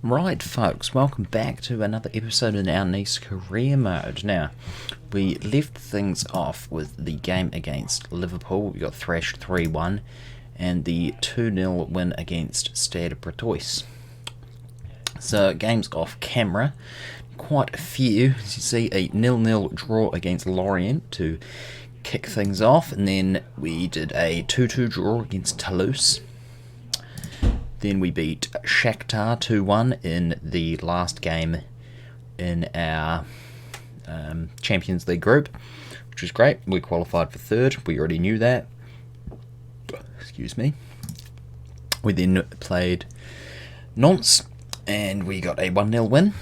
Right, folks, welcome back to another episode in our Nice career mode. Now, we left things off with the game against Liverpool. We got thrashed 3-1, and the 2-0 win against Stade Brestois. So, games off camera, quite a few. As you see, a 0-0 draw against Lorient to kick things off, and then we did a 2-2 draw against Toulouse. Then we beat Shakhtar 2-1 in the last game in our Champions League group, which was great. We qualified for third. We already knew that. Excuse me. We then played Nantes, and we got a 1-0 win.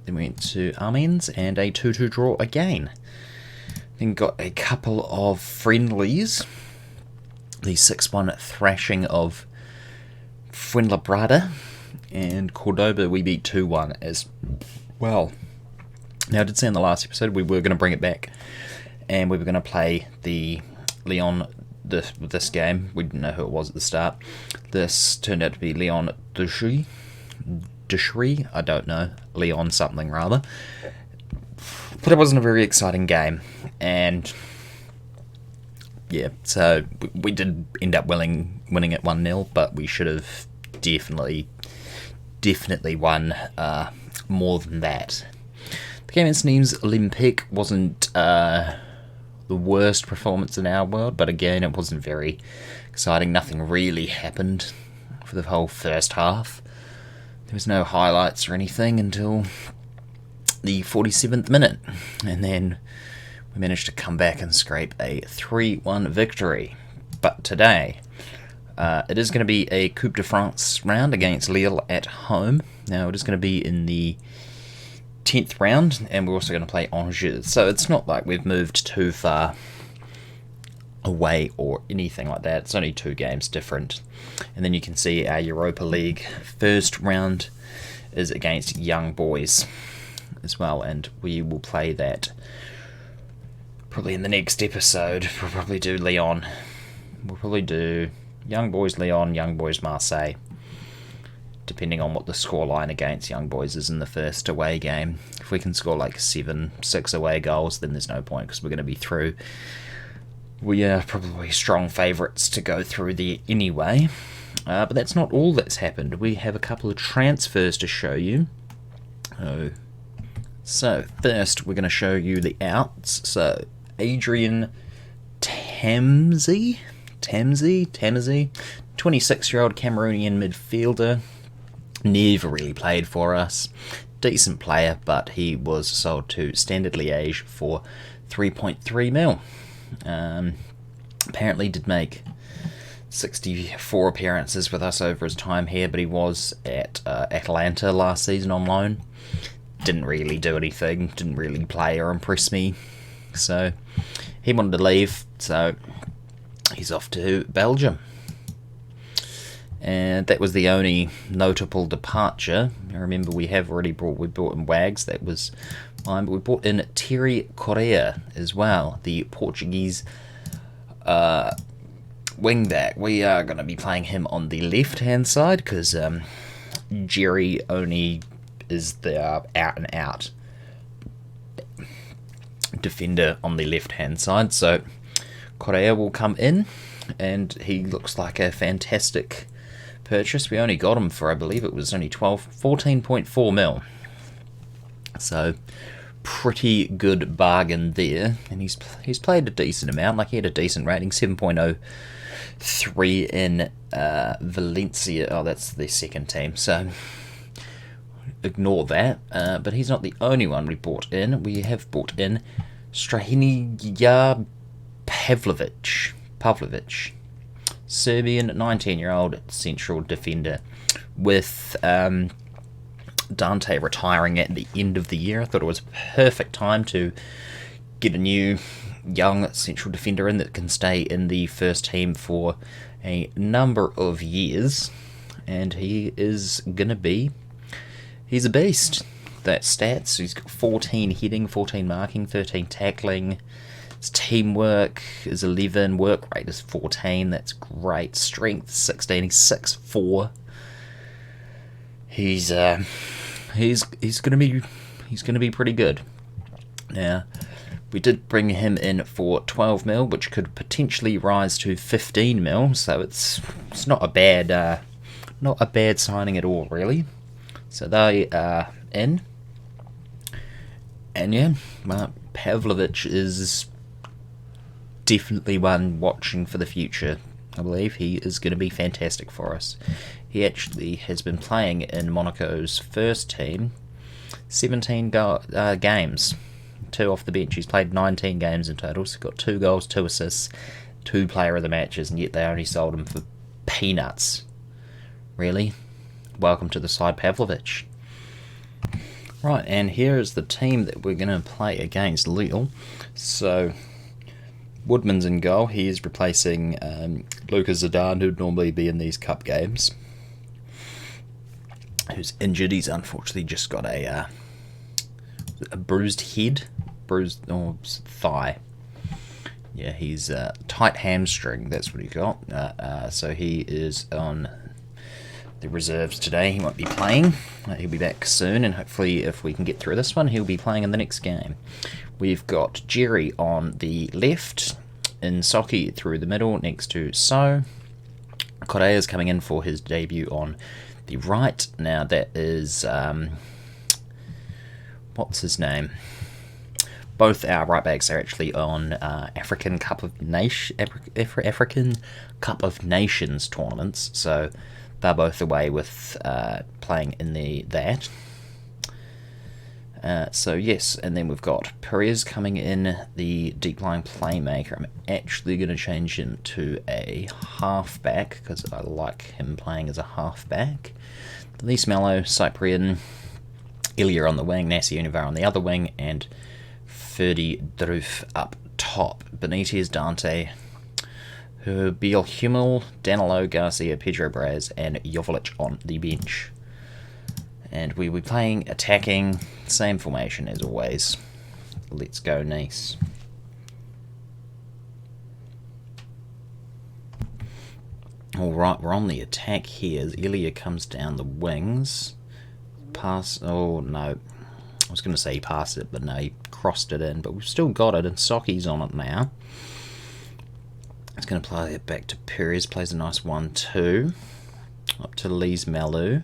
Then we went to Amiens and a 2-2 draw again. Then got a couple of friendlies. The 6-1 thrashing of Fuenlabrada, and Cordoba we beat 2-1 as well. Now, I did say in the last episode we were going to bring it back, and we were going to play the Lyon this game. We didn't know who it was at the start. This turned out to be Lyon Duchy, I don't know, Lyon something rather. But it wasn't a very exciting game, and yeah, so we did end up winning it 1-0, but we should have definitely won more than that. The game against Nîmes Olympique wasn't the worst performance in our world, but again, it wasn't very exciting. Nothing really happened for the whole first half. There was no highlights or anything until the 47th minute, and then we managed to come back and scrape a 3-1 victory. But today, it is going to be a Coupe de France round against Lille at home. Now, it is going to be in the 10th round, and we're also going to play Angers. So it's not like we've moved too far away or anything like that. It's only 2 games different. And then you can see our Europa League first round is against Young Boys as well, and we will play that probably in the next episode. We'll probably do Lyon. We'll probably do Young Boys Lyon, Young Boys Marseille, depending on what the scoreline against Young Boys is in the first away game. If we can score like 6 away goals, then there's no point because we're going to be through. We are probably strong favourites to go through there anyway. But that's not all that's happened. We have a couple of transfers to show you. So first we're going to show you the outs. So Adrian Tamzi, 26-year-old Cameroonian midfielder, never really played for us. Decent player, but he was sold to Standard Liège for 3.3 mil. Apparently did make 64 appearances with us over his time here, but he was at Atalanta last season on loan. Didn't really do anything, didn't really play or impress me. So he wanted to leave, so he's off to Belgium. And that was the only notable departure. I remember we brought in Wags, that was fine, but we brought in Terry Correa as well, the Portuguese wingback. We are going to be playing him on the left-hand side because Jerry only is the out-and-out defender on the left-hand side. So Correa will come in, and he looks like a fantastic purchase. We only got him for, I believe it was only 14.4 mil. So pretty good bargain there, and he's played a decent amount. Like, he had a decent rating, 7.03 in Valencia. Oh, that's the second team, so ignore that. But he's not the only one we bought in. We have bought in Strahinja Pavlovic, Serbian 19-year-old central defender. With Dante retiring at the end of the year, I thought it was a perfect time to get a new young central defender in that can stay in the first team for a number of years, and he's a beast. That stats, he's got 14 heading, 14 marking, 13 tackling. His teamwork is 11, work rate is 14, that's great. Strength 16, he's 6'4". he's gonna be pretty good. Now, we did bring him in for 12 mil, which could potentially rise to 15 mil. So it's not a bad signing at all, really. So they are in, and yeah, Pavlovich is definitely one watching for the future. I believe he is going to be fantastic for us. He actually has been playing in Monaco's first team 17 games, 2 off the bench. He's played 19 games in total, so got 2 goals, 2 assists, 2 player of the matches, and yet they only sold him for peanuts. Really? Welcome to the side, Pavlovich. Right, and here is the team that we're going to play against Lille. So, Woodman's in goal. He is replacing Lucas Zidane, who'd normally be in these cup games, who's injured. He's unfortunately just got a bruised thigh. Yeah, he's tight hamstring. That's what he got. So he is on the reserves today. He won't be playing. He'll be back soon, and hopefully, if we can get through this one, he'll be playing in the next game. We've got Jerry on the left, Insoki through the middle next to So. Correa's coming in for his debut on the right. Now that is what's his name? Both our right backs are actually on African Cup of Nations tournaments, so they're both away with playing in that. So yes, and then we've got Perez coming in, the deep line playmaker. I'm actually going to change him to a halfback because I like him playing as a halfback. Denise Mello, Cyprian, Ilya on the wing, Nassi Univar on the other wing, and Ferdi Druf up top. Benitez, Dante, Herbiel Hummel, Danilo, Garcia, Pedro Braz, and Jovic on the bench. And we will be playing attacking, same formation as always. Let's go, Nice. Alright, we're on the attack here as Ilya comes down the wings. Pass, oh no. I was going to say he passed it, but no, he crossed it in. But we've still got it, and Soki's on it now. He's going to play it back to Perez, plays a nice 1-2. Up to Lise Malou.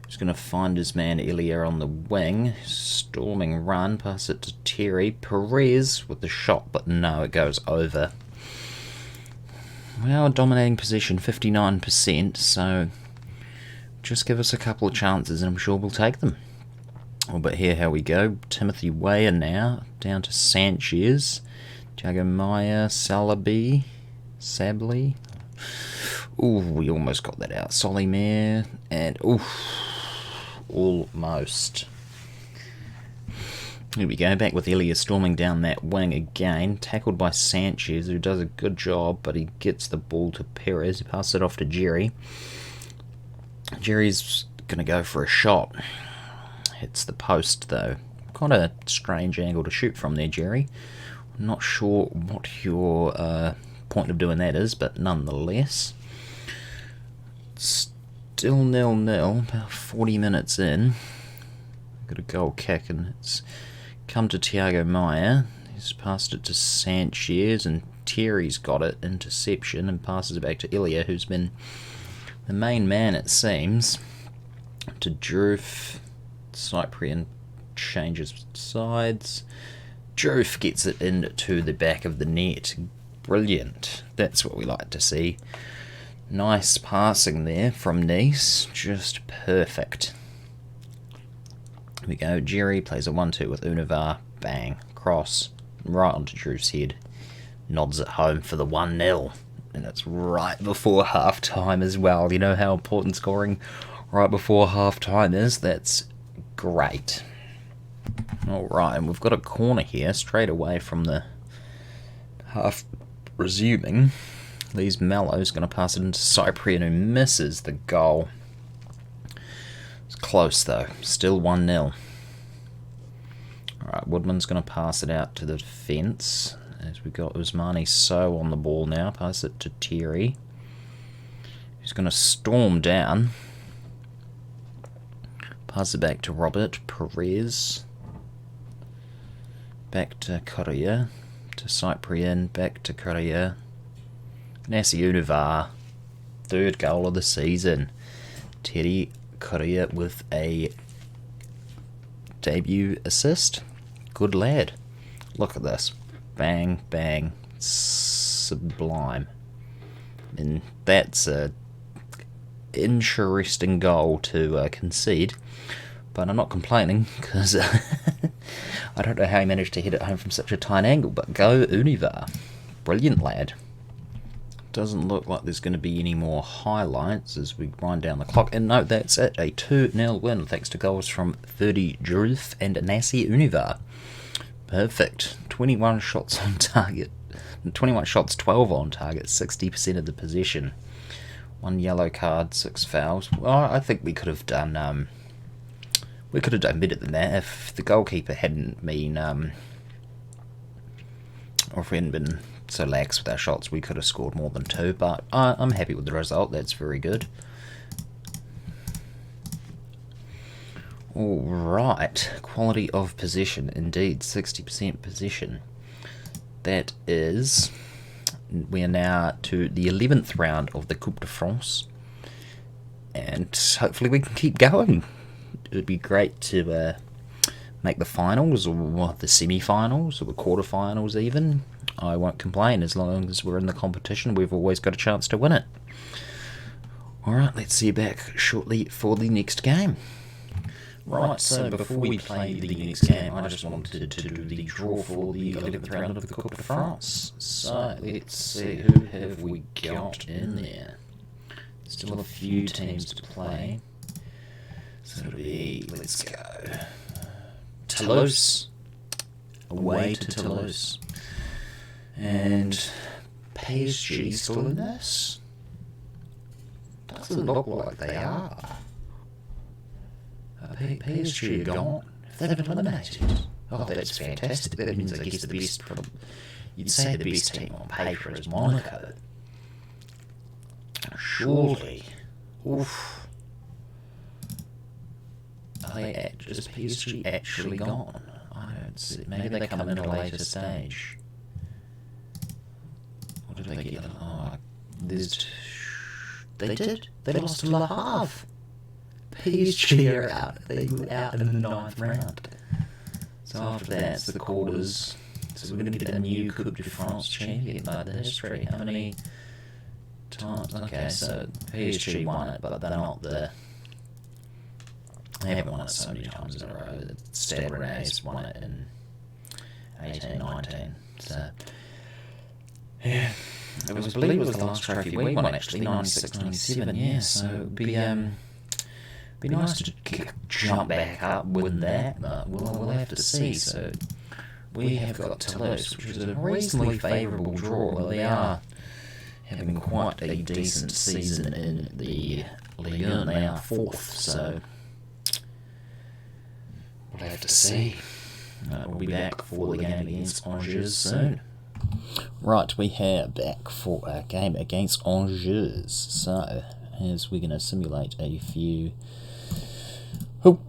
He's going to find his man Ilya on the wing. Storming run, pass it to Terry. Perez with the shot, but no, it goes over. Well, dominating position, 59%, so just give us a couple of chances and I'm sure we'll take them. Oh, but here we go. Timothy Weah now, down to Sanchez. Thiago Maia, Sably. Ooh, we almost got that out. Solimer, and almost. Here we go, back with Ilya storming down that wing again. Tackled by Sanchez, who does a good job, but he gets the ball to Perez. He passes it off to Jerry. Jerry's going to go for a shot. Hits the post, though. Kind of a strange angle to shoot from there, Jerry. I'm not sure what your point of doing that is, but nonetheless. Still 0-0, about 40 minutes in. Got a goal kick, and it's come to Thiago Maia. He's passed it to Sanchez, and Thierry's got it. Interception, and passes it back to Ilya, who's been the main man, it seems. To Druf. Cyprian changes sides. Druf gets it into the back of the net. Brilliant. That's what we like to see. Nice passing there from Nice. Just perfect. Here we go. Jerry plays a 1-2 with Univar. Bang. Cross. Right onto Drew's head. Nods it home for the 1-0. And it's right before half-time as well. You know how important scoring right before half-time is? That's great. Alright, and we've got a corner here straight away from the half resuming. Lise Mellow's going to pass it into Cyprian, who misses the goal. It's close though, still 1-0. Alright, Woodman's going to pass it out to the defence. As we've got Usmani So on the ball now. Pass it to Thierry. He's going to storm down. Pass it back to Robert. Perez. Back to Korea. To Cyprian. Back to Korea. Nasi Univar. Third goal of the season. Teddy Korea with a debut assist. Good lad. Look at this. Bang, bang. Sublime. And that's a interesting goal to concede. But I'm not complaining, because I don't know how he managed to hit it home from such a tight angle. But go Univar. Brilliant lad. Doesn't look like there's going to be any more highlights as we grind down the clock. And no, that's it. A 2-0 win thanks to goals from 30 Druth and Nasi Univar. Perfect. 21 shots on target. 21 shots, 12 on target, 60% of the possession. 1 yellow card, 6 fouls. Well, I think we could have done better than that if the goalkeeper hadn't been or if we hadn't been so lax with our shots. We could have scored more than 2, but I'm happy with the result. That's very good. Alright, quality of possession, indeed, 60% possession. That is, we are now to the 11th round of the Coupe de France, and hopefully we can keep going. It would be great to make the finals, or the semi-finals, or the quarter-finals even. I won't complain as long as we're in the competition. We've always got a chance to win it. Alright, let's see you back shortly for the next game. Right, so before we play the next game, I just wanted to do the draw for the 11th round of the Coupe de France. So, let's see, who have we got in there? Still a few teams to play. So it'll be, let's go, Toulouse, away to Toulouse. And PSG still in this? Doesn't look like they are. PSG are gone. They've been eliminated. Oh, that's fantastic. That means, I guess, the best, you'd say the best team on paper is Monaco. Surely. Oof. Is PSG actually gone? I don't see. Maybe they come in at a later stage. What did they get? Oh, they did. They lost to Le Havre. PSG are out. They were out in the 9th round. So after that, it's the quarters. So we're going to get a new Coupe de France champion by the history. How many times? Okay, so PSG won it, but they're not the... They haven't won it so many times in a row. Stade Rennais won it in 18-19. So, yeah. I believe it was the last trophy we won, actually, 96-97, yeah. So it would be nice to jump back up with that, but we'll have to see. So we have got Toulouse, which is a reasonably favourable draw. Well, they are having quite a decent season in the Ligue 1. They are 4th, so we'll have to see. We'll be back for the game against Angers soon. Right, we have back for a game against Angers. So, as we're going to simulate a few... Oh,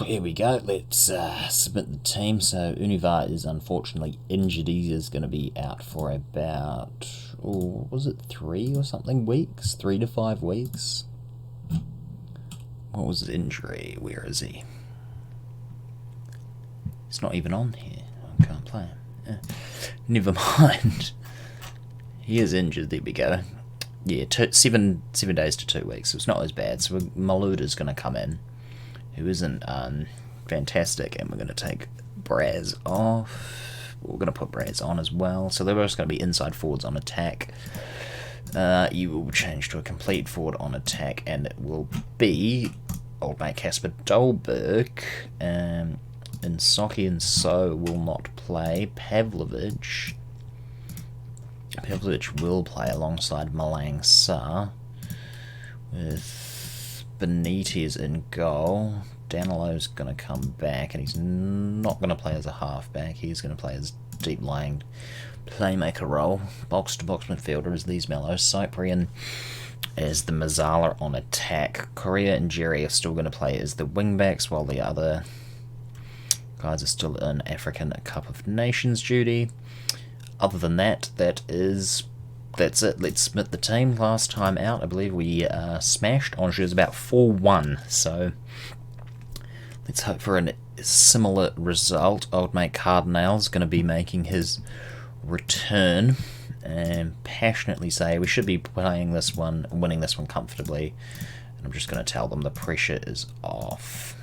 here we go. Let's submit the team. So, Univar is unfortunately injured. He is going to be out for about, was it 3 or something weeks? 3 to 5 weeks? What was his injury? Where is he? It's not even on here. I can't play him. Never mind. He is injured. There we go. Yeah, 7 days to 2 weeks. So it's not as bad. So Malouda's going to come in, who isn't fantastic, and we're going to take Braz off. We're going to put Braz on as well. So they're both going to be inside forwards on attack. You will change to a complete forward on attack, and it will be old mate Casper Dolberg. And Soki and So will not play. Pavlovic will play alongside Malang Sarr, with Benitez in goal. Danilo's going to come back, and he's not going to play as a half-back. He's going to play as deep-lying playmaker role. Box-to-box midfielder is these mellows. Cyprian as the Mazzala on attack. Korea and Jerry are still going to play as the wingbacks, while the other guys are still in African Cup of Nations duty. Other than that, that's it. Let's submit the team. Last time out, I believe we smashed Angers about 4-1, so let's hope for a similar result. Old mate Cardinal's going to be making his return, and passionately say we should be playing this one, winning this one comfortably. And I'm just going to tell them the pressure is off.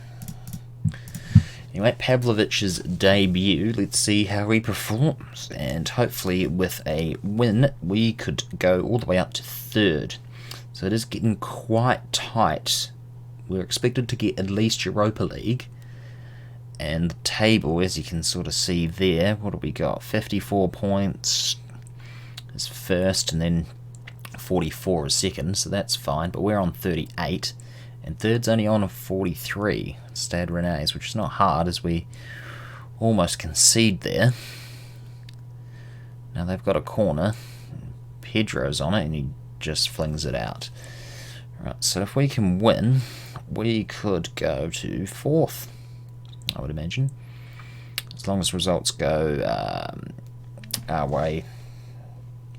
Anyway, Pavlovic's debut. Let's see how he performs, and hopefully with a win we could go all the way up to third. So it is getting quite tight. We're expected to get at least Europa League. And the table, as you can sort of see there, what have we got? 54 points is first, and then 44 is second, so that's fine. But we're on 38, and third's only on 43, Stade Rennais, which is not hard, as we almost concede there. Now they've got a corner. Pedro's on it, and he just flings it out. Right, so if we can win, we could go to fourth, I would imagine, as long as results go our way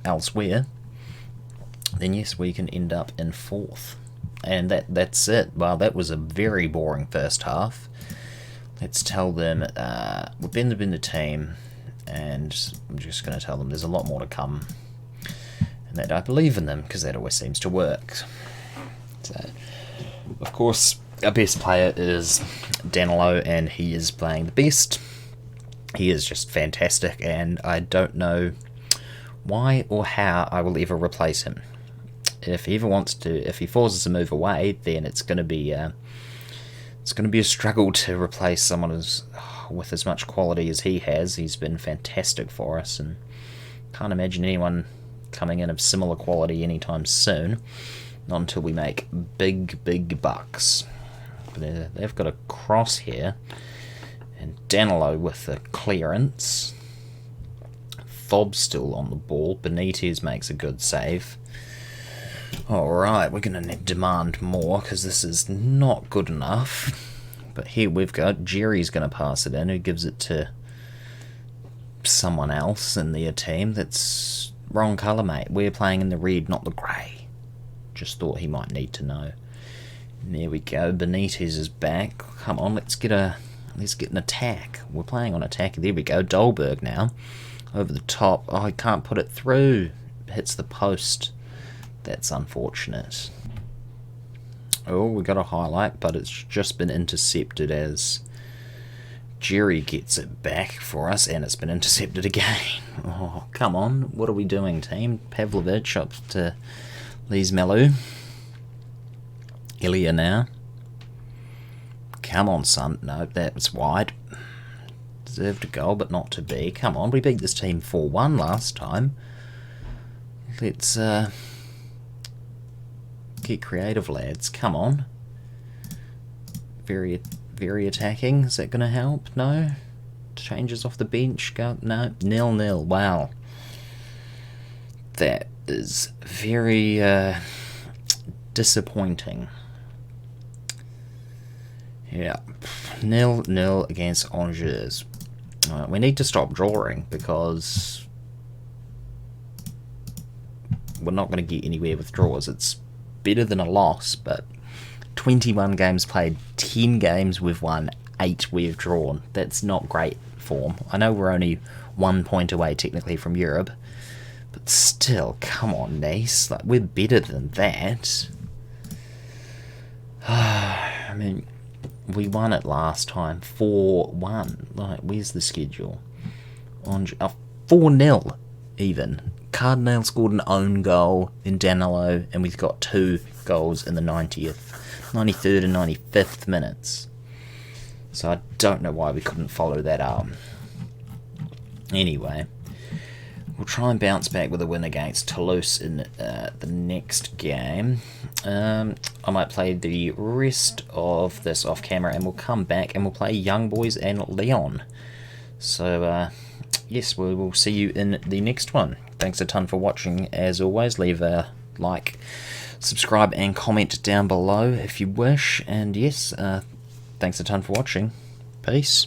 elsewhere. Then yes, we can end up in fourth, and that's it. Well, that was a very boring first half. Let's tell them we've been the team, and I'm just going to tell them there's a lot more to come, and that I believe in them, because that always seems to work. So, of course, our best player is Danilo, and he is playing the best. He is just fantastic, and I don't know why or how I will ever replace him. If he ever wants to, if he forces a move away, then it's going to be a struggle to replace someone with as much quality as he has. He's been fantastic for us, and can't imagine anyone coming in of similar quality anytime soon. Not until we make big bucks. But they've got a cross here, and Danilo with the clearance. Fob's still on the ball. Benitez makes a good save. Alright, we're going to demand more, because this is not good enough. But here we've got Jerry's going to pass it in, who gives it to someone else in their team. That's wrong colour, mate. We're playing in the red, not the grey. Just thought he might need to know. And there we go. Benitez is back. Come on, let's get an attack. We're playing on attack. There we go. Dolberg now. Over the top. Oh, he can't put it through. Hits the post. That's unfortunate. Oh, we got a highlight, but it's just been intercepted as Jerry gets it back for us, and it's been intercepted again. Oh, come on. What are we doing, team? Pavlovic up to Lise Melou. Ilya now. Come on, son. No, that was wide. Deserved a goal, but not to be. Come on, we beat this team 4-1 last time. Let's get creative, lads. Come on. Very attacking. Is that going to help? No? Changes off the bench. Go. No. 0-0. Wow. That is very disappointing. Yeah. 0-0 against Angers. We need to stop drawing, because we're not going to get anywhere with draws. It's better than a loss, but 21 games played, 10 games we've won, 8 we've drawn. That's not great form. I know we're only 1 point away technically from Europe, but still, come on, Nice. Like, we're better than that. I mean, we won it last time, 4-1. Like, where's the schedule? 4-0 even. Cardinal scored an own goal in Danilo, and we've got 2 goals in the 90th, 93rd and 95th minutes. So I don't know why we couldn't follow that up. Anyway, we'll try and bounce back with a win against Toulouse in the next game. I might play the rest of this off camera, and we'll come back and we'll play Young Boys and Leon. So yes, we will see you in the next one. Thanks a ton for watching. As always, leave a like, subscribe and comment down below if you wish. And yes, thanks a ton for watching. Peace.